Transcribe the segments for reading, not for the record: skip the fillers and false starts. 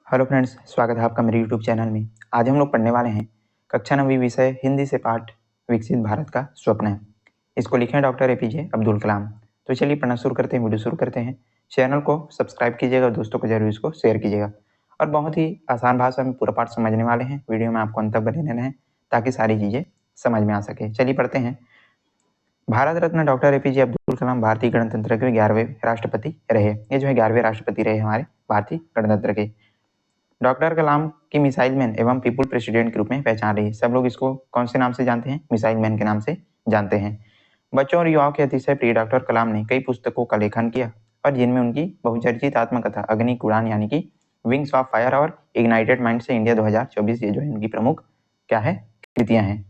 Hello friends, स्वागत है आपका मेरे यूट्यूब चैनल में। आज हम लोग पढ़ने वाले हैं कक्षा 9वीं विषय हिंदी से पाठ विकसित भारत का स्वप्न है। इसको लिखे हैं डॉक्टर एपीजे अब्दुल कलाम। तो चलिए पढ़ना शुरू करते हैं, वीडियो शुरू करते हैं। चैनल को सब्सक्राइब कीजिएगा, दोस्तों को जरूर इसको शेयर कीजिएगा। और बहुत ही आसान भाषा में पूरा पाठ समझने वाले हैं। वीडियो में आपको अंत तक बने रहना है ताकि सारी चीज़ें समझ में आ सके। चलिए पढ़ते हैं। भारत रत्न डॉक्टर एपीजे अब्दुल कलाम भारतीय गणतंत्र के 11वें राष्ट्रपति रहे। ये जो है 11वें राष्ट्रपति रहे हमारे भारतीय गणतंत्र के। डॉक्टर कलाम की मिसाइल मैन एवं पीपुल प्रेसिडेंट के रूप में पहचान रही है। सब लोग इसको कौन से नाम से जानते हैं? मिसाइल मैन के नाम से जानते हैं। बच्चों और युवाओं के अतिशय प्रिय डॉक्टर कलाम ने कई पुस्तकों का लेखन किया और जिनमें उनकी बहुचर्चित आत्मकथा अग्नि उड़ान यानी कि विंग्स ऑफ फायर और इग्नाइटेड माइंड से इंडिया 2024 ये जो है इनकी प्रमुख क्या है कृतियां हैं।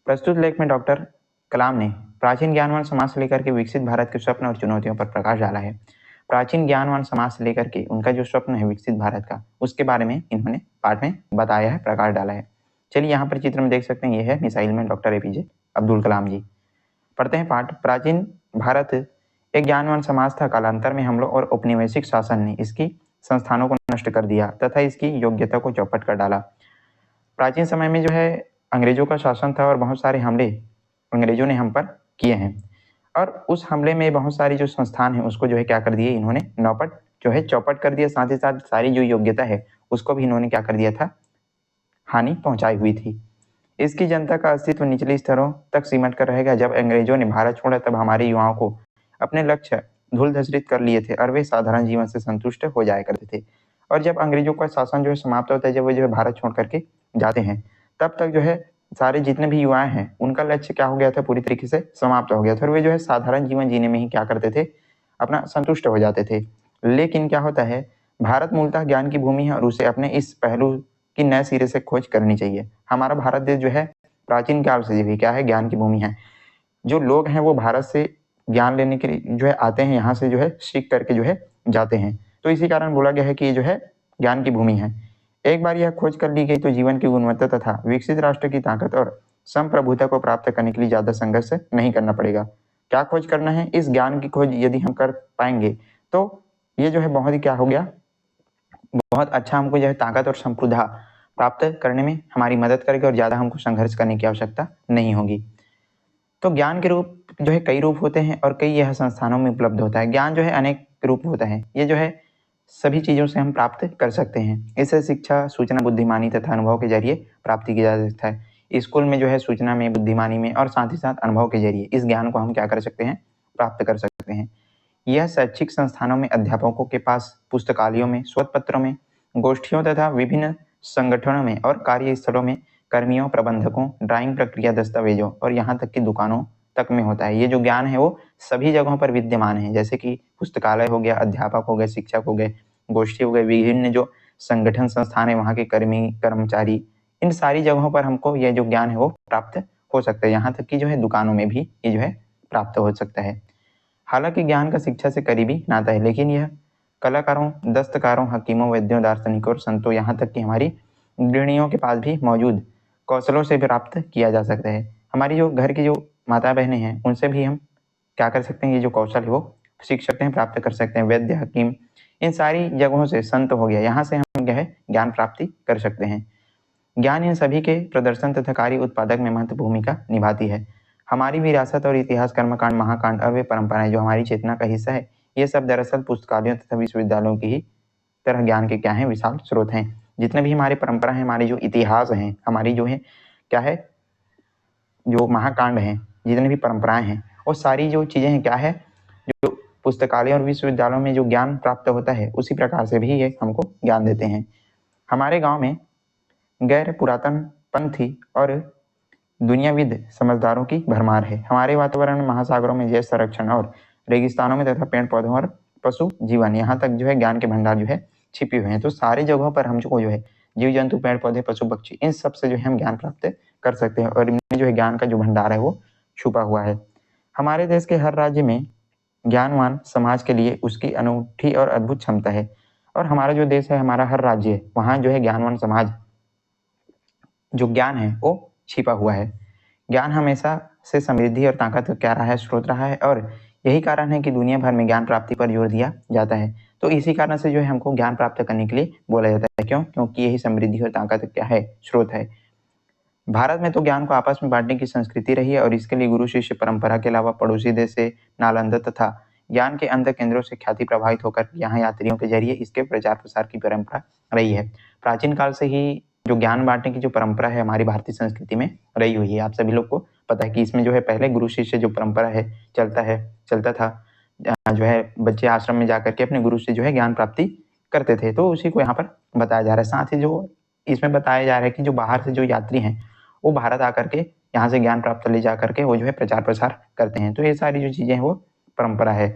प्रस्तुत लेख में डॉक्टर कलाम ने प्राचीन ज्ञानवान समाज से लेकर के विकसित भारत के स्वप्न और चुनौतियों पर प्रकाश डाला है। प्राचीन ज्ञानवान समाज से लेकर के उनका जो स्वप्न है विकसित भारत का, उसके बारे में इन्होंने पाठ में बताया है, प्रकाश डाला है। चलिए यहाँ पर चित्र में देख सकते हैं, ये है missile man doctor APJ Abdul Kalam ji. पढ़ते हैं पाठ। प्राचीन भारत एक ज्ञानवान समाज था। कालांतर में हमलों और औपनिवेशिक शासन ने इसकी संस्थानों को नष्ट कर दिया तथा इसकी योग्यता को चौपट कर डाला। प्राचीन समय में जो है अंग्रेजों का शासन था और बहुत सारे हमले अंग्रेजों ने हम पर किए हैं और उस हमले में बहुत सारी जो संस्थान है उसको जो है क्या कर दिए इन्होंने नौपट जो है चौपट कर दिया। साथ ही साथ सारी जो योग्यता है उसको भी इन्होंने क्या कर दिया था, हानि पहुंचाई हुई थी। इसकी जनता का अस्तित्व निचले स्तरों तक सिमट कर रहेगा। जब अंग्रेजों ने भारत छोड़ा तब हमारे युवाओं को अपने लक्ष्य धूल धसरित कर लिए थे और वे साधारण जीवन से संतुष्ट हो जाया करते थे। और जब अंग्रेजों का शासन जो है समाप्त होता है, जब वो जो है भारत छोड़ करके जाते हैं, तब तक जो है सारे जितने भी युवा हैं उनका लक्ष्य क्या हो गया था, पूरी तरीके से समाप्त हो गया था और वे जो है साधारण जीवन जीने में ही क्या करते थे, अपना संतुष्ट हो जाते थे। लेकिन क्या होता है, भारत मूलतः ज्ञान की भूमि है और उसे अपने इस पहलू की नए सिरे से खोज करनी चाहिए। हमारा भारत देश जो है प्राचीन काल से भी क्या है, ज्ञान की भूमि है। जो लोग हैं वो भारत से ज्ञान लेने के लिए जो है आते हैं, यहाँ से जो है सीख करके जो है जाते हैं। तो इसी कारण बोला गया है कि ये जो है ज्ञान की भूमि है। एक बार यह खोज कर ली गई तो जीवन की गुणवत्ता तथा विकसित राष्ट्र की ताकत और संप्रभुता को प्राप्त करने के लिए ज्यादा संघर्ष नहीं करना पड़ेगा। क्या खोज करना है? इस ज्ञान की खोज यदि हम कर पाएंगे तो ये जो है बहुत ही क्या हो गया, बहुत अच्छा हमको जो है ताकत और संप्रभुता प्राप्त करने में हमारी मदद करेगा और ज्यादा हमको संघर्ष करने की आवश्यकता नहीं होगी। तो ज्ञान के रूप जो है कई रूप होते हैं और कई यह संस्थानों में उपलब्ध होता है। ज्ञान जो है अनेक रूप होता है। ये जो है सभी चीज़ों से हम प्राप्त कर सकते हैं। इसे शिक्षा, सूचना, बुद्धिमानी तथा अनुभव के जरिए प्राप्ति किया जा सकता है। स्कूल में जो है सूचना में, बुद्धिमानी में और साथ ही साथ अनुभव के जरिए इस ज्ञान को हम क्या कर सकते हैं, प्राप्त कर सकते हैं। यह शैक्षिक संस्थानों में, अध्यापकों के पास, पुस्तकालयों में, शोध पत्रों में, गोष्ठियों तथा विभिन्न संगठनों में और कार्यस्थलों में कर्मियों, प्रबंधकों, ड्राइंग प्रक्रिया, दस्तावेजों और यहाँ तक कि दुकानों तक में होता है। ये जो ज्ञान है वो सभी जगहों पर विद्यमान है, जैसे कि पुस्तकालय हो गया, अध्यापक हो गए, शिक्षक हो गए, गोष्ठी हो गए, विभिन्न जो संगठन संस्थान है वहाँ के कर्मी कर्मचारी, इन सारी जगहों पर हमको ये जो ज्ञान है वो प्राप्त हो सकता है। यहाँ तक कि जो है दुकानों में भी ये जो है प्राप्त हो सकता है। हालांकि ज्ञान का शिक्षा से करीबी नाता है, लेकिन यह कलाकारों, दस्तकारों, हकीमों, वैद्यों, दार्शनिकों और संतों, यहाँ तक कि हमारी गृहिणियों के पास भी मौजूद कौशलों से प्राप्त किया जा सकता है। हमारी जो घर की जो माता बहनें हैं उनसे भी हम क्या कर सकते हैं, ये जो कौशल है वो सीख सकते हैं, प्राप्त कर सकते हैं। वैद्य, हकीम, इन सारी जगहों से, संत हो गया, यहाँ से हम क्या है ज्ञान प्राप्ति कर सकते हैं। ज्ञान इन सभी के प्रदर्शन तथा कार्य उत्पादक में महत्वपूर्ण भूमिका निभाती है। हमारी विरासत और इतिहास, कर्मकांड, महाकांड और वे परंपराएं जो हमारी चेतना का हिस्सा है, ये सब दरअसल पुस्तकालयों तथा विश्वविद्यालयों की ही तरह ज्ञान के क्या है, विशाल स्रोत हैं। जितने भी हमारे परंपरा है, हमारी जो इतिहास है, हमारी जो है क्या है, जो महाकांड है, जितने भी परंपराएं हैं, वो सारी जो चीजें हैं क्या है, जो पुस्तकालय और विश्वविद्यालयों में जो ज्ञान प्राप्त होता है उसी प्रकार से भी ये हमको ज्ञान देते हैं। हमारे गांव में गैर पुरातन पंथी और दुनियाविद समझदारों की भरमार है। हमारे वातावरण में, महासागरों में जैव संरक्षण और रेगिस्तानों में तथा पेड़ पौधों और पशु जीवन, यहाँ तक जो है ज्ञान के भंडार जो है छिपे हुए हैं। तो सारी जगहों पर हमको जो है जीव जंतु, पेड़ पौधे, पशु पक्षी, इन सब से जो है हम ज्ञान प्राप्त कर सकते हैं और इनमें जो है ज्ञान का जो भंडार है वो छुपा हुआ है। हमारे देश के हर राज्य में ज्ञानवान समाज के लिए उसकी अनूठी और अद्भुत क्षमता है और हमारा जो देश है, हमारा हर राज्य है, वहाँ जो है ज्ञानवान समाज जो ज्ञान है वो छिपा हुआ है। ज्ञान हमेशा से समृद्धि और ताकत क्या रहा है, स्रोत रहा है और यही कारण है कि दुनिया भर में ज्ञान प्राप्ति पर जोर दिया जाता है। तो इसी कारण से जो है हमको ज्ञान प्राप्त करने के लिए बोला जाता है। क्यों? क्योंकि यही समृद्धि और ताकत क्या है, स्रोत है। भारत में तो ज्ञान को आपस में बांटने की संस्कृति रही है और इसके लिए गुरु शिष्य परंपरा के अलावा पड़ोसी देश से नालंदा तथा ज्ञान के अंध केंद्रों से ख्याति प्रभावित होकर यहाँ यात्रियों के जरिए इसके प्रचार प्रसार की परंपरा रही है। प्राचीन काल से ही जो ज्ञान बांटने की जो परंपरा है हमारी भारतीय संस्कृति में रही हुई है। आप सभी लोग को पता है कि इसमें जो है पहले गुरु शिष्य जो परंपरा है चलता था, जो है बच्चे आश्रम में जाकर के अपने गुरु से जो है ज्ञान प्राप्ति करते थे। तो उसी को यहाँ पर बताया जा रहा है। साथ ही जो इसमें बताया जा रहा है कि जो बाहर से जो यात्री हैं वो भारत आकर के यहाँ से ज्ञान प्राप्त ले जा करके वो जो है प्रचार प्रसार करते हैं। तो ये सारी जो चीजें हैं वो परंपरा है।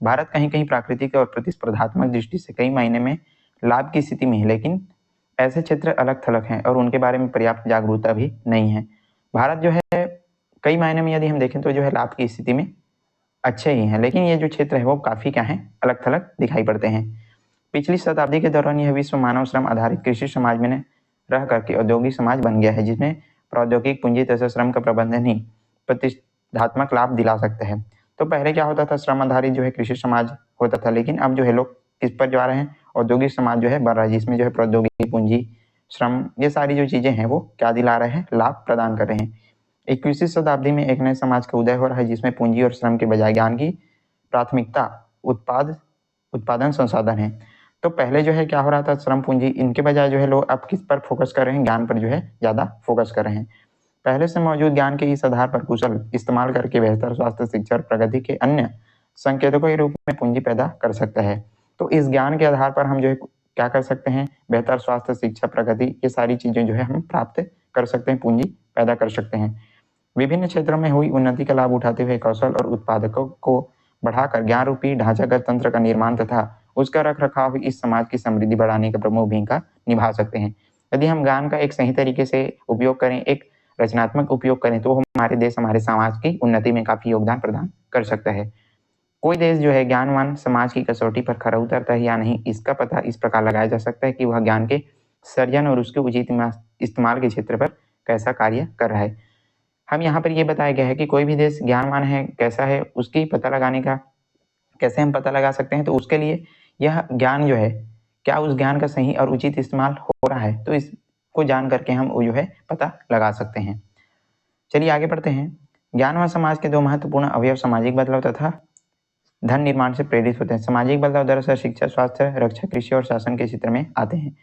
भारत कहीं कहीं प्राकृतिक और प्रतिस्पर्धात्मक दृष्टि से कई मायने में लाभ की स्थिति में है, लेकिन ऐसे क्षेत्र अलग थलग हैं और उनके बारे में पर्याप्त जागरूकता भी नहीं है। भारत जो है कई मायने में यदि हम देखें तो जो है लाभ की स्थिति में अच्छे ही हैं, लेकिन ये जो क्षेत्र है वो काफी क्या है, अलग थलग दिखाई पड़ते हैं। पिछली शताब्दी के दौरान यह विश्व मानव श्रम आधारित कृषि समाज में रह करके औद्योगिक समाज बन गया है, जिसमें प्रौद्योगिक पूंजी तथा श्रम का प्रबंधन ही प्रतिष्ठात्मक लाभ दिला सकता है। तो पहले क्या होता था, श्रम आधारित जो है कृषि समाज होता था, लेकिन अब जो है लोग किस पर जा रहे हैं, औद्योगिक समाज जो है बढ़ रहा है, जिसमें जो है प्रौद्योगिक पूंजी श्रम ये सारी जो चीजें हैं वो क्या दिला रहे हैं, लाभ प्रदान कर रहे हैं। 21वीं शताब्दी में एक नए समाज का उदय हो रहा है जिसमें पूंजी और श्रम के बजाय ज्ञान की प्राथमिकता उत्पादन संसाधन है। तो पहले जो है क्या हो रहा था, श्रम पूंजी इनके बजाय जो है लोग अब किस पर फोकस कर रहे हैं, ज्ञान पर जो है ज्यादा फोकस कर रहे हैं। पहले से मौजूद ज्ञान के इस आधार पर कुशल इस्तेमाल करके बेहतर स्वास्थ्य, शिक्षा और प्रगति के अन्य संकेतकों के रूप में पूंजी पैदा कर सकता है। तो इस ज्ञान के आधार पर हम जो है क्या कर सकते हैं, बेहतर स्वास्थ्य, शिक्षा, प्रगति ये सारी चीजें जो है हम प्राप्त कर सकते हैं, पूंजी पैदा कर सकते हैं। विभिन्न क्षेत्रों में हुई उन्नति का लाभ उठाते हुए कौशल और उत्पादकों को बढ़ाकर ज्ञान रूपी ढांचागत तंत्र का निर्माण तथा उसका रख रखाव इस समाज की समृद्धि बढ़ाने का प्रमुख भूमिका निभा सकते हैं। यदि हम ज्ञान का एक सही तरीके से उपयोग करें, एक रचनात्मक उपयोग करें, तो हमारे देश, हमारे समाज की उन्नति में काफी योगदान प्रदान कर सकता है। कोई देश जो है ज्ञानवान समाज की कसौटी पर खरा उतरता है या नहीं, इसका पता इस प्रकार लगाया जा सकता है कि वह ज्ञान के सर्जन और उसके उचित इस्तेमाल के क्षेत्र पर कैसा कार्य कर रहा है। हम यहाँ पर ये बताया गया है कि कोई भी देश ज्ञानवान है कैसा है, उसकी पता लगाने का कैसे हम पता लगा सकते हैं। तो उसके लिए यह ज्ञान जो है, क्या उस ज्ञान का सही और उचित इस्तेमाल हो रहा है, तो इसको जान करके हम वो जो है पता लगा सकते हैं। चलिए आगे बढ़ते हैं। ज्ञानवान समाज के दो महत्वपूर्ण अवयव सामाजिक बदलाव तथा धन निर्माण से प्रेरित होते हैं। सामाजिक बदलाव दरअसल शिक्षा, स्वास्थ्य, रक्षा, कृषि और शासन के क्षेत्र में आते हैं।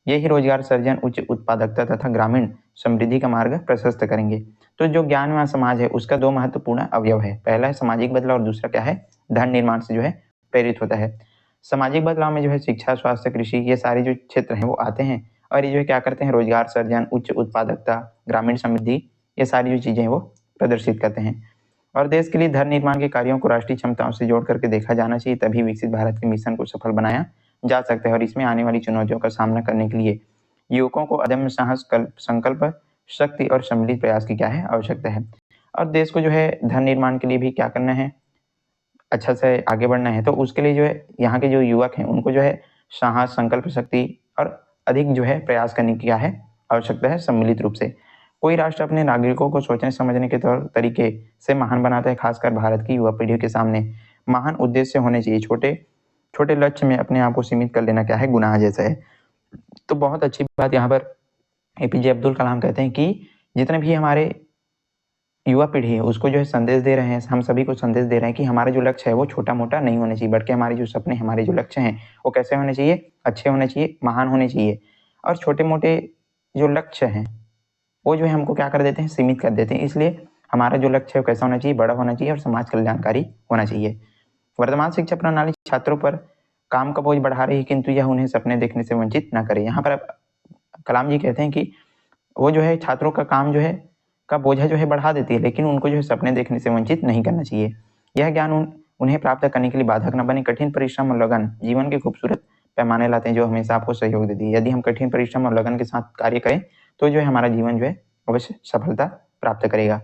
ये ही रोजगार सर्जन, उच्च उत्पादकता तथा ग्रामीण समृद्धि का मार्ग प्रशस्त करेंगे। तो जो ज्ञानवान समाज है उसका दो महत्वपूर्ण अवयव है, पहला है सामाजिक बदलाव और दूसरा क्या है, धन निर्माण से जो है प्रेरित होता है। सामाजिक बदलाव में जो है शिक्षा, स्वास्थ्य, कृषि ये सारे जो क्षेत्र हैं वो आते हैं और ये जो है क्या करते हैं, रोजगार सर्जन, उच्च उत्पादकता, ग्रामीण समृद्धि ये सारी जो चीजें हैं वो प्रदर्शित करते हैं। और देश के लिए धन निर्माण के कार्यों को राष्ट्रीय क्षमताओं से जोड़ करके देखा जाना चाहिए, तभी विकसित भारत के मिशन को सफल बनाया जा सकता है। और इसमें आने वाली चुनौतियों का सामना करने के लिए युवकों को अदम्य साहस, संकल्प, शक्ति और सम्मिलित प्रयास की क्या है, आवश्यकता है। और देश को जो है धन निर्माण के लिए भी क्या करना है, अच्छा से आगे बढ़ना है। तो उसके लिए जो है यहाँ के जो युवक हैं उनको जो है साहस, संकल्प शक्ति और अधिक जो है प्रयास करने की क्या है, आवश्यकता है, सम्मिलित रूप से। कोई राष्ट्र अपने नागरिकों को सोचने समझने के तौर तरीके से महान बनाता है। खासकर भारत की युवा पीढ़ी के सामने महान उद्देश्य होने चाहिए, छोटे छोटे लक्ष्य में अपने आप को सीमित कर लेना क्या है, गुनाह जैसा है। तो बहुत अच्छी बात यहाँ पर एपीजे अब्दुल कलाम कहते हैं कि जितने भी हमारे युवा पीढ़ी है उसको जो है संदेश दे रहे हैं, हम सभी को संदेश दे रहे हैं कि हमारा जो लक्ष्य है वो छोटा मोटा नहीं होना चाहिए, बल्कि हमारे जो सपने, हमारे जो लक्ष्य हैं वो कैसे होने चाहिए, अच्छे होने चाहिए, महान होने चाहिए। और छोटे मोटे जो लक्ष्य हैं वो जो है हमको क्या कर देते हैं, सीमित कर देते हैं। इसलिए हमारा जो लक्ष्य है वो कैसा होना चाहिए, बड़ा होना चाहिए और समाज कल्याणकारी होना चाहिए। वर्तमान शिक्षा प्रणाली छात्रों पर काम का बोझ बढ़ा रही है, किंतु यह उन्हें सपने देखने से वंचित न करे। यहाँ पर कलाम जी कहते हैं कि वो जो है छात्रों का काम जो है का बोझा जो है बढ़ा देती है, लेकिन उनको जो है सपने देखने से वंचित नहीं करना चाहिए। यह ज्ञान उन्हें प्राप्त करने के लिए बाधक न बने। कठिन परिश्रम और लगन जीवन के खूबसूरत पैमाने लाते हैं, जो हमेशा आपको सहयोग देती है। यदि हम कठिन परिश्रम और लगन के साथ कार्य करें तो जो है हमारा जीवन जो है अवश्य सफलता प्राप्त करेगा।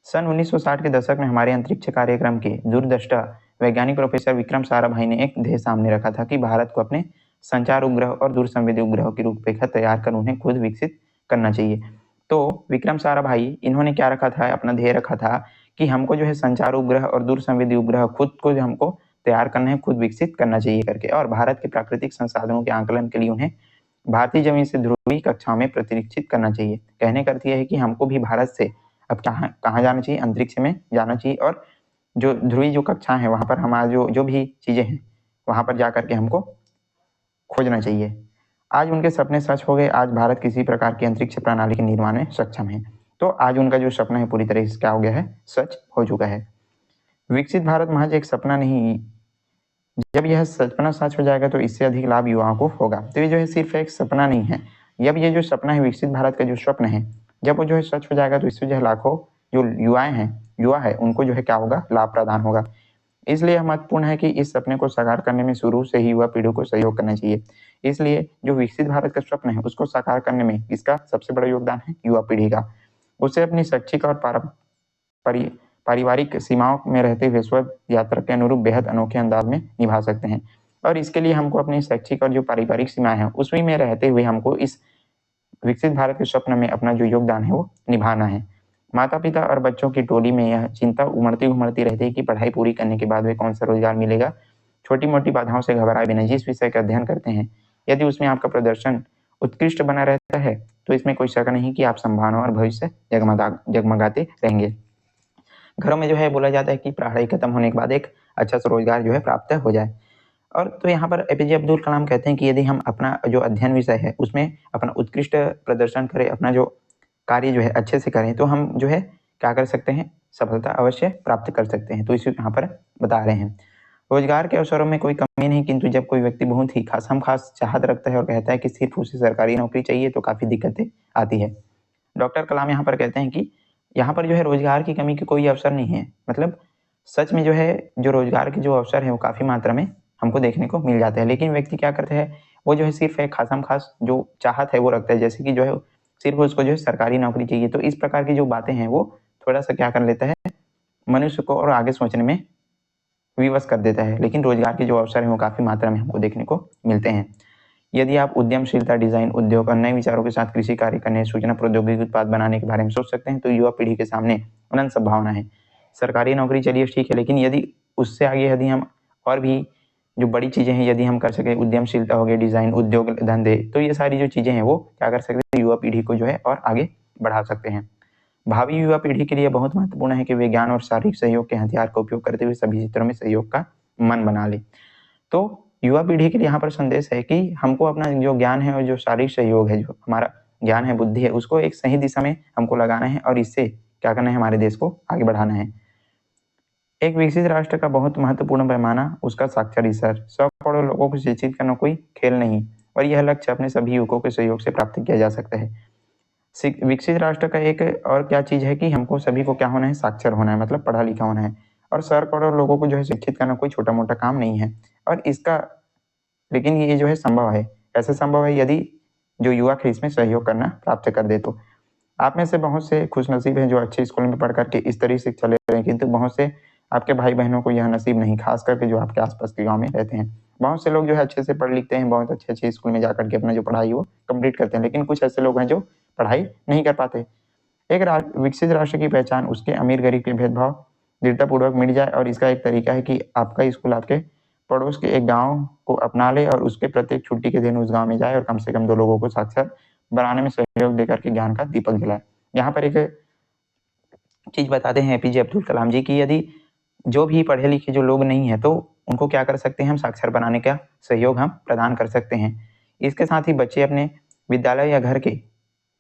सन 1960 के दशक में हमारे अंतरिक्ष कार्यक्रम के दूरदृष्टा वैज्ञानिक प्रोफेसर विक्रम साराभाई ने एक ध्येय सामने रखा था कि भारत को अपने संचार उपग्रह और दूरसंवेदी उपग्रहों की रूपरेखा तैयार कर उन्हें खुद विकसित करना चाहिए। तो विक्रम साराभाई इन्होंने क्या रखा था, अपना ध्येय रखा था कि हमको जो है संचार उपग्रह और दूरसंवेदी उपग्रह खुद को जो हमको तैयार करना है, खुद विकसित करना चाहिए करके। और भारत के प्राकृतिक संसाधनों के आंकलन के लिए उन्हें भारतीय जमीन से ध्रुवीय कक्षाओं में प्रतिरक्षित करना चाहिए। कहने का अर्थ यह है कि हमको भी भारत से अब कहाँ जाना चाहिए, अंतरिक्ष में जाना चाहिए, और जो ध्रुवीय जो कक्षा है वहाँ पर हमारा जो भी चीज़ें हैं वहाँ पर जा करके हमको खोजना चाहिए। आज उनके सपने सच हो गए। आज भारत किसी प्रकार की अंतरिक्ष प्रणाली के निर्माण में सक्षम है। तो आज उनका जो सपना है पूरी तरह से क्या हो गया है, सच हो चुका है। विकसित भारत महज एक सपना नहीं, जब यह सपना सच हो जाएगा तो इससे अधिक लाभ युवाओं को होगा। तो ये जो है सिर्फ एक सपना नहीं है, जब ये जो सपना है विकसित भारत का जो स्वप्न है, जब वो जो है सच हो जाएगा तो इससे जो है लाखों जो युवा है उनको जो है क्या होगा, लाभ प्रदान होगा। इसलिए महत्वपूर्ण है कि इस सपने को साकार करने में शुरू से ही युवा पीढ़ी को सहयोग करना चाहिए। इसलिए जो विकसित भारत का स्वप्न है उसको साकार करने में किसका सबसे बड़ा योगदान है, युवा पीढ़ी का। उसे अपनी शैक्षिक और पारिवारिक सीमाओं में रहते हुए स्व यात्रा के अनुरूप बेहद अनोखे अंदाज में निभा सकते हैं। और इसके लिए हमको अपनी शैक्षिक और जो पारिवारिक सीमाएं हैं उसमें में रहते हुए हमको इस विकसित भारत के स्वप्न में अपना जो योगदान है वो निभाना है। माता पिता और बच्चों की टोली में यह चिंता उमड़ती रहती है कि पढ़ाई पूरी करने के बाद वे कौन सा रोजगार मिलेगा। छोटी मोटी बाधाओं से घबराए बिना जिस विषय का अध्ययन करते हैं, यदि उसमें आपका प्रदर्शन उत्कृष्ट बना रहता है तो इसमें कोई शक नहीं कि आप संभावना और भविष्य जगमगाते रहेंगे। घरों में जो है बोला जाता है कि पढ़ाई खत्म होने के बाद एक अच्छा सा रोजगार जो है प्राप्त हो जाए। और तो यहाँ पर एपीजे अब्दुल कलाम कहते हैं कि यदि हम अपना जो अध्ययन विषय है उसमें अपना उत्कृष्ट प्रदर्शन करें, अपना जो कार्य जो है अच्छे से करें, तो हम जो है क्या कर सकते हैं, सफलता अवश्य प्राप्त कर सकते हैं। तो इसे यहाँ पर बता रहे हैं। रोजगार के अवसरों में कोई कमी नहीं, किंतु जब कोई व्यक्ति बहुत ही खास चाहत रखता है और कहता है कि सिर्फ उसे सरकारी नौकरी चाहिए तो काफ़ी दिक्कतें आती है। डॉक्टर कलाम यहाँ पर कहते हैं कि यहाँ पर जो है रोजगार की कमी की कोई अवसर नहीं है। मतलब सच में जो है जो रोजगार के जो अवसर है वो काफ़ी मात्रा में हमको देखने को मिल जाते हैं, लेकिन व्यक्ति क्या करते हैं, वो जो है सिर्फ एक खास जो चाहत है वो रखता है, जैसे कि जो है सिर्फ उसको जो है सरकारी नौकरी चाहिए। तो इस प्रकार की जो बातें हैं वो थोड़ा सा क्या कर लेता है, मनुष्य को और आगे सोचने में विवश कर देता है। लेकिन रोजगार के जो अवसर हैं वो काफ़ी मात्रा में हमको देखने को मिलते हैं। यदि आप उद्यमशीलता, डिजाइन, उद्योग और नए विचारों के साथ कृषि कार्य करने, सूचना प्रौद्योगिकी उत्पाद बनाने के बारे में सोच सकते हैं, तो युवा पीढ़ी के सामने अनंत संभावना है। सरकारी नौकरी चलिए ठीक है, लेकिन यदि उससे आगे यदि हम और भी जो बड़ी चीज़ें हैं यदि हम कर सके, उद्यमशीलता हो गई, डिजाइन, उद्योग धंधे, तो ये सारी जो चीज़ें हैं वो क्या कर सकते हैं, युवा पीढ़ी को जो है और आगे बढ़ा सकते हैं। भावी युवा पीढ़ी के लिए बहुत महत्वपूर्ण है कि वे ज्ञान और शारीरिक सहयोग के हथियार का उपयोग करते हुए सभी क्षेत्रों में सहयोग का मन बना ले। तो युवा पीढ़ी के लिए यहाँ पर संदेश है कि हमको अपना जो ज्ञान है और जो शारीरिक सहयोग है, जो हमारा ज्ञान है, बुद्धि है, उसको एक सही दिशा में हमको लगाना है और इससे क्या करना है, हमारे देश को आगे बढ़ाना है। एक विकसित राष्ट्र का बहुत महत्वपूर्ण पैमाना उसका साक्षर स्तर। 100 करोड़ लोगों को शिक्षित करना कोई खेल नहीं, और यह लक्ष्य अपने सभी युवकों के सहयोग से प्राप्त किया जा सकता है। विकसित राष्ट्र का एक और क्या चीज है कि हमको सभी को क्या होना है, साक्षर होना है, मतलब पढ़ा लिखा होना है। और 100 करोड़ लोगों को जो है शिक्षित करना कोई छोटा मोटा काम नहीं है। और इसका लेकिन ये जो है संभव है, ऐसे संभव है यदि जो युवा है इसमें सहयोग करना प्राप्त कर दे। तो आप में से बहुत से खुशनसीब हैं जो अच्छे स्कूल में पढ़ करके इस तरह से शिक्षा ले रहे हैं, किंतु बहुत से आपके भाई बहनों को यह नसीब नहीं, खास करके जो आपके आसपास के गांव में रहते हैं। बहुत से लोग जो है अच्छे से पढ़ लिखते हैं, बहुत अच्छे स्कूल में जाकर के अपना जो पढ़ाई वो कंप्लीट करते हैं, लेकिन कुछ ऐसे लोग हैं जो पढ़ाई नहीं कर पाते। एक विकसित राष्ट्र की पहचान उसके अमीर गरीब के भेदभाव दृढ़तापूर्वक मिट जाए, और इसका एक तरीका है कि आपका स्कूल आपके पड़ोस के एक गांव को अपना ले और उसके प्रत्येक छुट्टी के दिन उस गांव में जाए और कम से कम 2 लोगों को साक्षर बनाने में सहयोग देकर के ज्ञान का दीपक जलाए। यहाँ पर एक चीज बताते हैं एपीजे अब्दुल कलाम जी की यदि जो भी पढ़े लिखे जो लोग नहीं है तो उनको क्या कर सकते हैं, हम साक्षर बनाने का सहयोग हम प्रदान कर सकते हैं। इसके साथ ही बच्चे अपने विद्यालय या घर के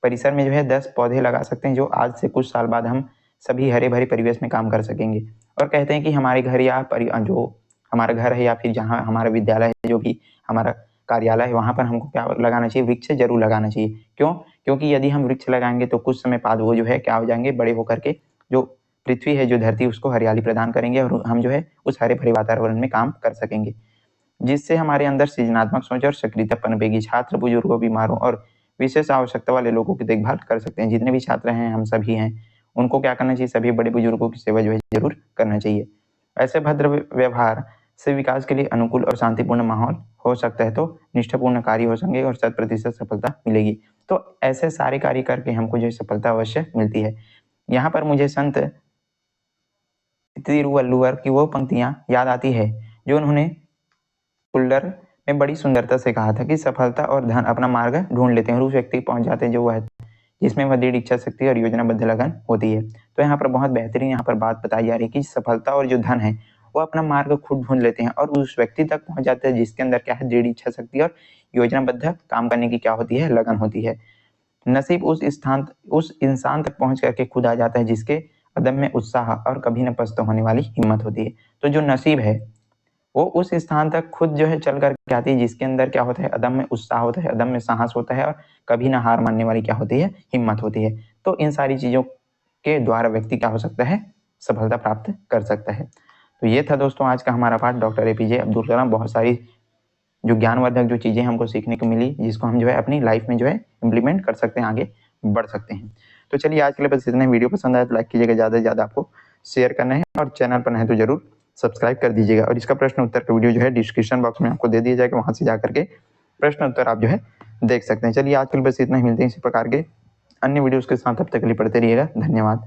परिसर में जो है 10 पौधे लगा सकते हैं, जो आज से कुछ साल बाद हम सभी हरे भरे परिवेश में काम कर सकेंगे। और कहते हैं कि हमारे घर या जो हमारा घर है या फिर जहाँ हमारा विद्यालय है, जो भी हमारा कार्यालय है, वहाँ पर हमको क्या लगाना चाहिए, वृक्ष जरूर लगाना चाहिए। क्यों? क्योंकि यदि हम वृक्ष लगाएंगे तो कुछ समय बाद वो जो है क्या हो जाएंगे, बड़े होकर के जो पृथ्वी है, जो धरती, उसको हरियाली प्रदान करेंगे और हम जो है उस हरे भरे वातावरण में काम कर सकेंगे, जिससे हमारे अंदर सृजनात्मक सोच और सक्रियता पनपेगी। छात्र, बुजुर्गों, बीमारों और विशेष आवश्यकता वाले लोगों की देखभाल कर सकते हैं। जितने भी छात्र हैं, हम सभी हैं, उनको क्या करना चाहिए, सभी बड़े बुजुर्गों की सेवा जो है जरूर करना चाहिए। ऐसे भद्र व्यवहार से विकास के लिए अनुकूल और शांतिपूर्ण माहौल हो सकता है, तो निष्ठापूर्ण कार्य हो सकेंगे और 100% सफलता मिलेगी। तो ऐसे सारे कार्य करके हमको जो सफलता अवश्य मिलती है। यहाँ पर मुझे संत तिरुवल्लुवर की वो पंक्तियां याद आती है जो उन्होंने कुल्लर में बड़ी सुंदरता से कहा था कि सफलता और धन अपना मार्ग ढूंढ लेते हैं और उस व्यक्ति पहुंच जाते हैं जो वह जिसमें वह दृढ़ इच्छा शक्ति और योजनाबद्ध लगन होती है। तो यहाँ पर बहुत बेहतरीन यहाँ पर बात बताई जा रही है कि सफलता और जो धन है वो अपना मार्ग खुद ढूंढ लेते हैं और उस व्यक्ति तक पहुंच जाते हैं जिसके अंदर क्या है, दृढ़ इच्छा शक्ति और योजनाबद्ध काम करने की क्या होती है, लगन होती है। नसीब उस इंसान तक पहुंच करके खुद आ जाता है जिसके अदम्य उत्साह और कभी न पस्त होने वाली हिम्मत होती है। तो जो नसीब है वो उस स्थान तक खुद जो है चल करके आती है जिसके अंदर क्या होता है, अदम्य उत्साह होता है, अदम्य साहस होता है और कभी ना हार मानने वाली क्या होती है, हिम्मत होती है। तो इन सारी चीजों के द्वारा व्यक्ति क्या हो सकता है, सफलता प्राप्त कर सकता है। तो ये था दोस्तों आज का हमारा पाठ डॉक्टर एपीजे अब्दुल कलाम। बहुत सारी जो ज्ञानवर्धक जो चीजें हमको सीखने को मिली जिसको हम जो है अपनी लाइफ में जो है इम्प्लीमेंट कर सकते हैं, आगे बढ़ सकते हैं। तो चलिए आज के लिए बस इतना ही। वीडियो पसंद आया तो लाइक कीजिएगा, ज़्यादा से ज़्यादा आपको शेयर करना है और चैनल पर नहीं तो जरूर सब्सक्राइब कर दीजिएगा। और इसका प्रश्न उत्तर का वीडियो जो है डिस्क्रिप्शन बॉक्स में आपको दे दिया जाएगा, वहां से जाकर के प्रश्न उत्तर आप जो है देख सकते हैं। चलिए आज के लिए बस इतना ही, मिलते हैं इसी प्रकार के अन्य वीडियोज़ के साथ। तब तक के लिए पढ़ते रहिएगा। धन्यवाद।